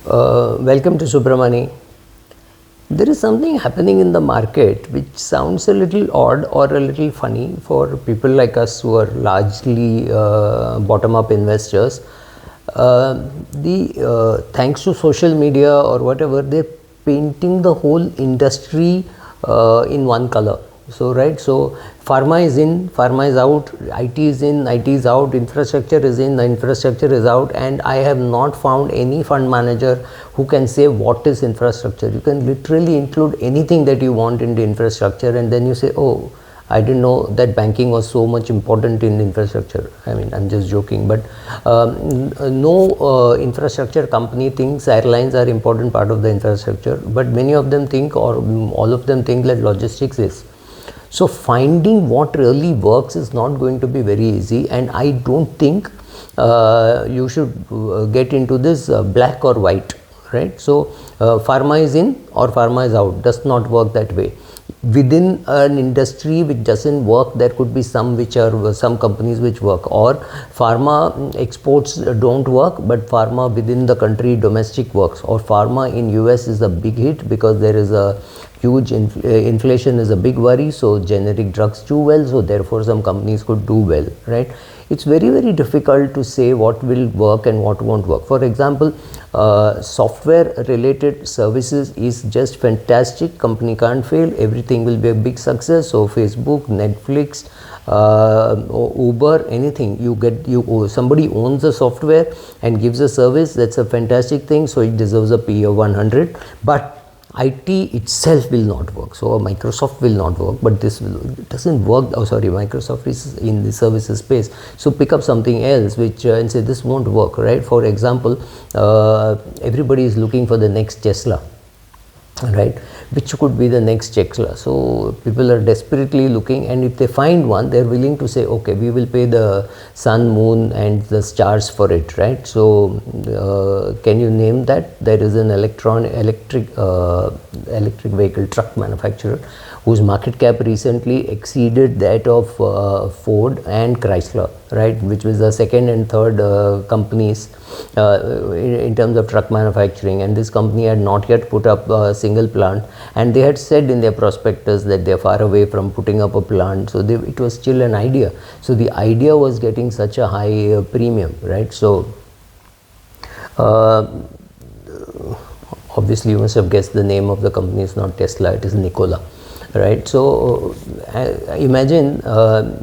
Welcome to Subramani. There is something happening in the market which sounds a little odd or a little funny for people like us who are largely bottom-up investors. Thanks to social media or whatever, they're painting the whole industry in one color. So pharma is in, pharma is out, IT is in, IT is out, infrastructure is in, the infrastructure is out, and I have not found any fund manager who can say what is infrastructure. You can literally include anything that you want into infrastructure, and then you say, oh, I didn't know that banking was so much important in infrastructure. I mean, I'm just joking, but no infrastructure company thinks airlines are important part of the infrastructure, but many of them think, or all of them think, that logistics is. So finding what really works is not going to be very easy, and I don't think you should get into this black or white, right? So pharma is in or pharma is out, does not work that way. Within an industry which doesn't work, there could be some companies which work, or pharma exports don't work, but pharma within the country domestic works, or pharma in US is a big hit because there is a huge inflation is a big worry, so generic drugs do well, so therefore some companies could do well, right? It's very, very difficult to say what will work and what won't work. For example, software related services is just fantastic. Company can't fail, everything will be a big success. So Facebook, Netflix, Uber, anything somebody owns the software and gives a service, that's a fantastic thing, so it deserves a P of 100. But IT itself will not work, so Microsoft will not work, but it doesn't work. Microsoft is in the services space, so pick up something else which and say this won't work, right? For example, everybody is looking for the next Tesla, right? Which could be the next Tesla. So people are desperately looking, and if they find one, they're willing to say, okay, we will pay the sun, moon and the stars for it, right? So can you name that? There is an electric vehicle truck manufacturer whose market cap recently exceeded that of Ford and Chrysler, right, which was the second and third companies in terms of truck manufacturing, and this company had not yet put up a single plant, and they had said in their prospectus that they are far away from putting up a plant, so it was still an idea. So the idea was getting such a high premium, right? So obviously you must have guessed the name of the company is not Tesla, it is Nikola, right? So imagine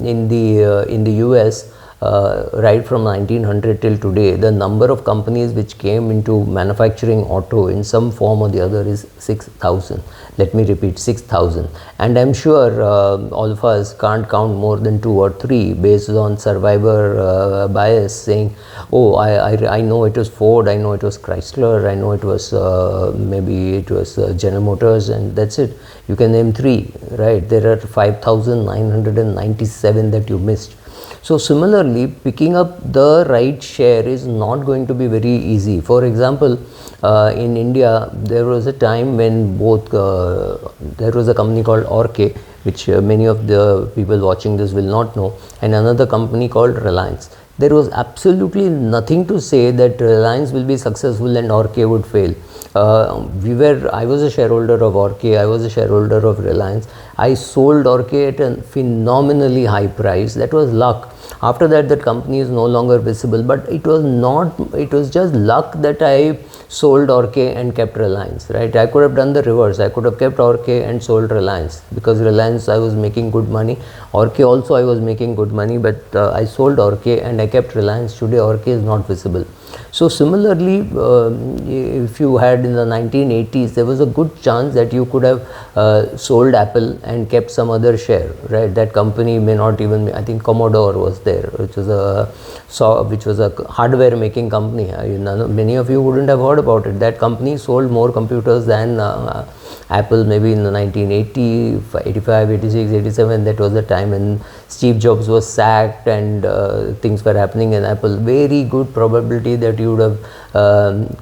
in the US, right from 1900 till today, the number of companies which came into manufacturing auto in some form or the other is 6,000. Let me repeat, 6,000. And I'm sure all of us can't count more than 2 or 3 based on survivor bias, saying, oh, I know it was Ford, I know it was Chrysler, I know it was maybe it was General Motors, and that's it. You can name 3, right? There are 5,997 that you missed. So similarly, picking up the right share is not going to be very easy. For example, in India, there was a time when there was a company called Orke, which many of the people watching this will not know, and another company called Reliance. There was absolutely nothing to say that Reliance will be successful and Orke would fail. I was a shareholder of Orke, I was a shareholder of Reliance. I sold Orke at a phenomenally high price. That was luck. After that, that company is no longer visible, but it was just luck that I sold Orke and kept Reliance, right? I could have done the reverse. I could have kept Orke and sold Reliance, because Reliance I was making good money. Orke also I was making good money, but I sold Orke and I kept Reliance. Today Orke is not visible. So similarly, if you had in the 1980s, there was a good chance that you could have sold Apple and kept some other share, right? That company may not even, I think Commodore was there, which was a hardware making company. Many of you wouldn't have heard about it. That company sold more computers than Apple maybe in the 1980, 85, 86, 87. That was the time when Steve Jobs was sacked and things were happening in Apple. Very good probability that you would have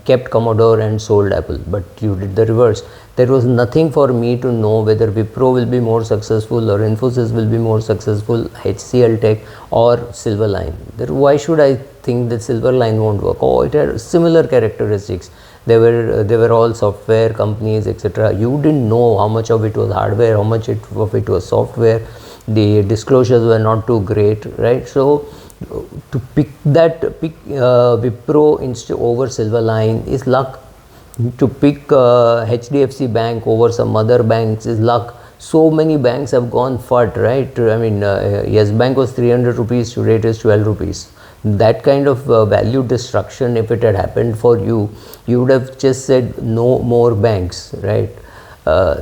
kept Commodore and sold Apple, but you did the reverse. There was nothing for me to know whether Wipro will be more successful or Infosys will be more successful, HCL Tech or Silverline. Why should I think that Silverline won't work. Oh, it had similar characteristics. They were all software companies, etc. You didn't know how much of it was hardware, how much of it was software. The disclosures were not too great, right? So to pick Wipro over Silverline is luck. To pick HDFC Bank over some other banks is luck. So many banks have gone fat, right? I mean, Yes Bank was 300 rupees, today it is 12 rupees. That kind of value destruction, if it had happened for you, you would have just said no more banks, right?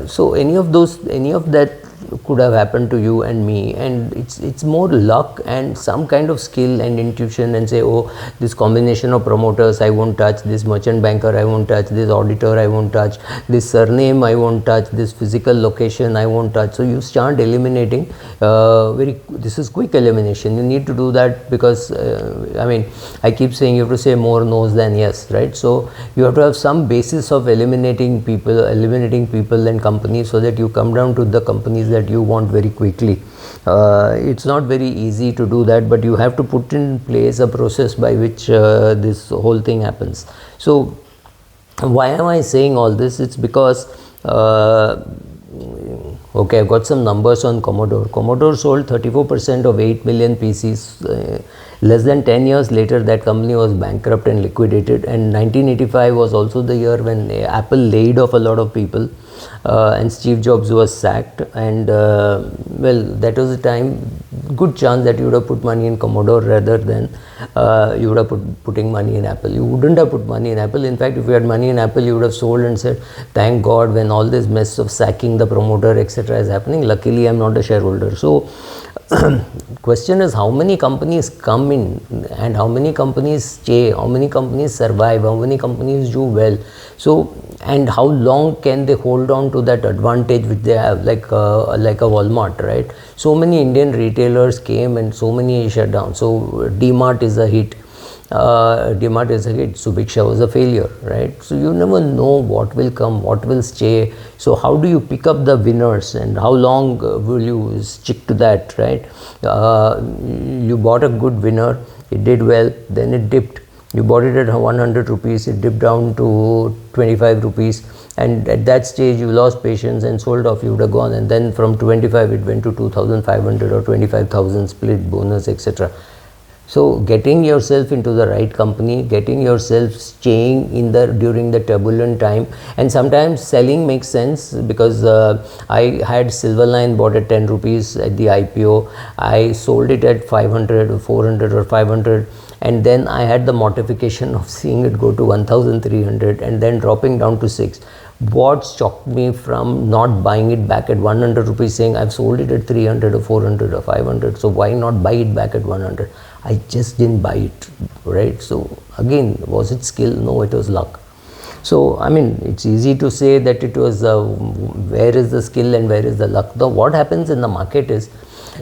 So any of that could have happened to you and me, and it's more luck and some kind of skill and intuition, and say, oh, this combination of promoters I won't touch, this merchant banker I won't touch, this auditor I won't touch, this surname I won't touch, this physical location I won't touch. So you start eliminating. This is quick elimination. You need to do that because I mean, I keep saying you have to say more no's than yes, right? So you have to have some basis of eliminating people and companies, so that you come down to the companies that you want very quickly. It's not very easy to do that, but you have to put in place a process by which this whole thing happens. So why am I saying all this? It's because okay, I've got some numbers on Commodore. Commodore sold 34% of 8 million PCs. Less than 10 years later, that company was bankrupt and liquidated. And 1985 was also the year when Apple laid off a lot of people, and Steve Jobs was sacked. And well, that was the time, good chance that you would have put money in Commodore rather than you would have putting money in Apple. You wouldn't have put money in Apple. In fact, if you had money in Apple, you would have sold and said, thank God, when all this mess of sacking the promoter, etc. is happening, luckily I'm not a shareholder. So question is, how many companies come in and how many companies stay, how many companies survive, how many companies do well. So, and how long can they hold on to that advantage which they have, like a Walmart, right? So many Indian retailers came and so many shut down. So DMart is a hit. Subiksha was a failure, right? So you never know what will come, what will stay. So how do you pick up the winners, and how long will you stick to that, right? You bought a good winner, it did well, then it dipped. You bought it at 100 rupees, it dipped down to 25 rupees, and at that stage you lost patience and sold off. You would have gone, and then from 25 it went to 2,500 or 25,000, split bonus, etc. So getting yourself into the right company, getting yourself staying in during the turbulent time, and sometimes selling makes sense, because I had Silverline bought at 10 rupees at the IPO. I sold it at 500 or 400 or 500, and then I had the mortification of seeing it go to 1,300 and then dropping down to 6. What stopped me from not buying it back at 100 rupees, saying I've sold it at 300 or 400 or 500, so why not buy it back at 100? I just didn't buy it, right? So again, was it skill? No, it was luck. So I mean, it's easy to say that it was where is the skill and where is the luck. What happens in the market is,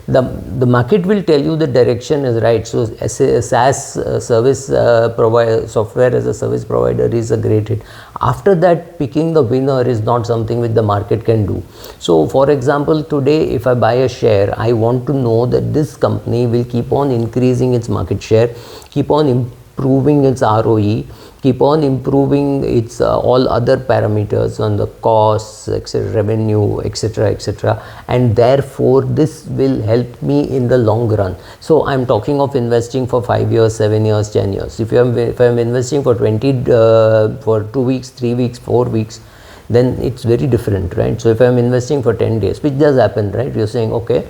the market will tell you the direction is right. So SaaS service provider, software as a service provider, is a great hit. After that, picking the winner is not something which the market can do. So for example, today if I buy a share, I want to know that this company will keep on increasing its market share, keep on improving its ROE, keep on improving its all other parameters on the costs, etc., revenue, etc., and therefore this will help me in the long run. So I'm talking of investing for 5 years, 7 years, 10 years. If I'm investing for 2 weeks, 3 weeks, 4 weeks, then it's very different, right? So if I'm investing for 10 days, which does happen, right? You're saying, okay,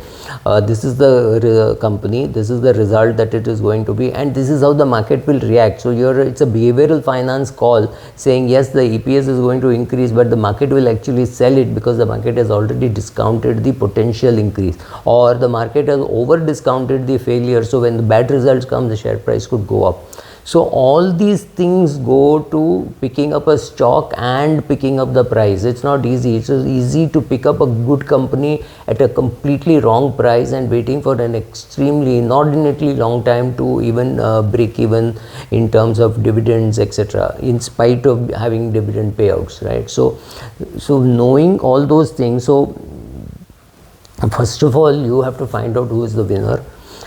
this is the company, this is the result that it is going to be, and this is how the market will react. So it's a behavioral finance call saying, yes, the EPS is going to increase, but the market will actually sell it because the market has already discounted the potential increase, or the market has over discounted the failure. So when the bad results come, the share price could go up. So all these things go to picking up a stock and picking up the price. It's not easy. It's easy to pick up a good company at a completely wrong price and waiting for an extremely inordinately long time to even break even in terms of dividends, etc., in spite of having dividend payouts, right? So knowing all those things, so first of all, you have to find out who is the winner.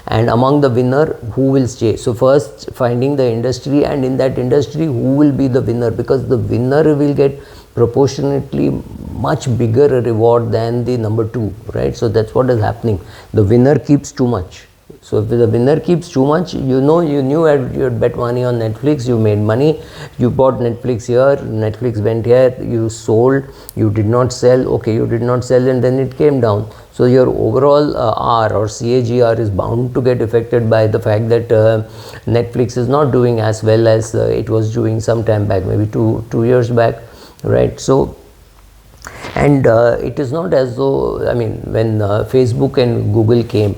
and among the winner who will stay. So first finding the industry, and in that industry who will be the winner, because the winner will get proportionately much bigger a reward than the number 2, right? So that's what is happening. The winner keeps too much. So if the winner keeps too much, you knew you had bet money on Netflix, you made money, you bought Netflix here, Netflix went here, you sold, you did not sell, okay, you did not sell, and then it came down. So your overall R or CAGR is bound to get affected by the fact that Netflix is not doing as well as it was doing some time back, maybe two years back, right? So, and it is not as though, I mean, when Facebook and Google came,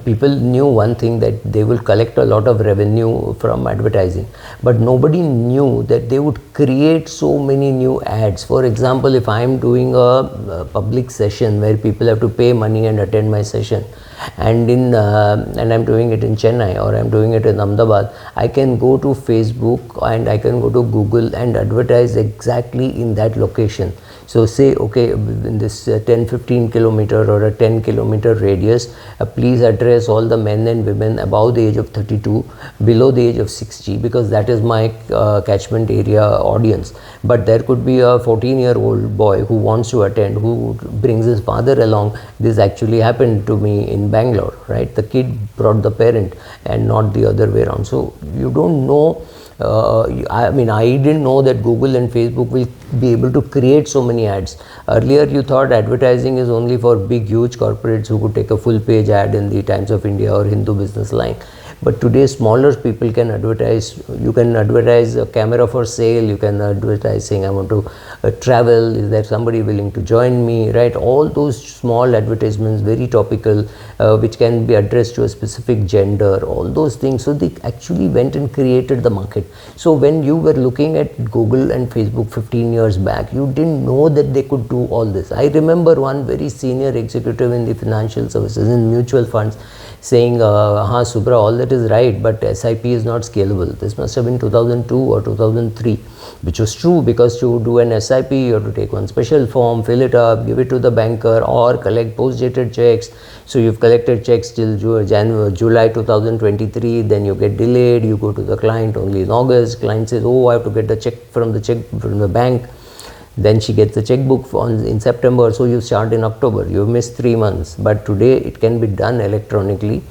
people knew one thing, that they will collect a lot of revenue from advertising, but nobody knew that they would create so many new ads. For example, if I am doing a public session where people have to pay money and attend my session, and I'm doing it in Chennai or I'm doing it in Ahmedabad, I can go to Facebook and I can go to Google and advertise exactly in that location. So say, okay, in this 10-15 kilometer or a 10 kilometer radius, please address all the men and women above the age of 32, below the age of 60, because that is my catchment area audience. But there could be a 14-year-old boy who wants to attend, who brings his father along. This actually happened to me in Bangalore, right? The kid brought the parent and not the other way around. So you don't know. I mean, I didn't know that Google and Facebook will be able to create so many ads. Earlier, you thought advertising is only for big, huge corporates who could take a full page ad in the Times of India or Hindu Business Line. But today, smaller people can advertise. You can advertise a camera for sale. You can advertise saying, I want to travel. Is there somebody willing to join me, right? All those small advertisements, very topical, which can be addressed to a specific gender, all those things. So they actually went and created the market. So when you were looking at Google and Facebook 15 years back, you didn't know that they could do all this. I remember one very senior executive in the financial services, in mutual funds, saying, Subra, all that is right, but SIP is not scalable. This must have been 2002 or 2003, which was true, because to do an SIP, you have to take one special form, fill it up, give it to the banker, or collect post-dated checks. So you've collected checks till July 2023, then you get delayed, you go to the client only in August. Client says, oh, I have to get the check from the bank. Then she gets the checkbook in September, so you start in October. You've missed 3 months, but today it can be done electronically.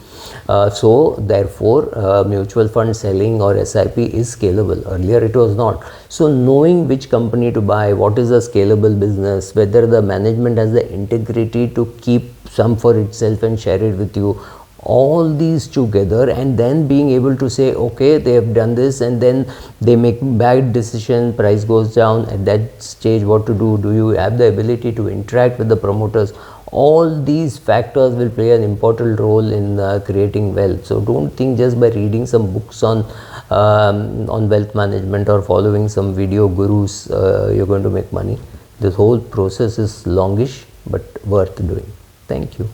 So therefore, mutual fund selling or SIP is scalable. Earlier it was not. So knowing which company to buy, what is a scalable business, whether the management has the integrity to keep some for itself and share it with you, all these together, and then being able to say, okay, they have done this, and then they make bad decision, price goes down. At that stage, what to do? Do you have the ability to interact with the promoters? All these factors will play an important role in creating wealth. So don't think just by reading some books on wealth management or following some video gurus you're going to make money. This whole process is longish but worth doing. Thank you.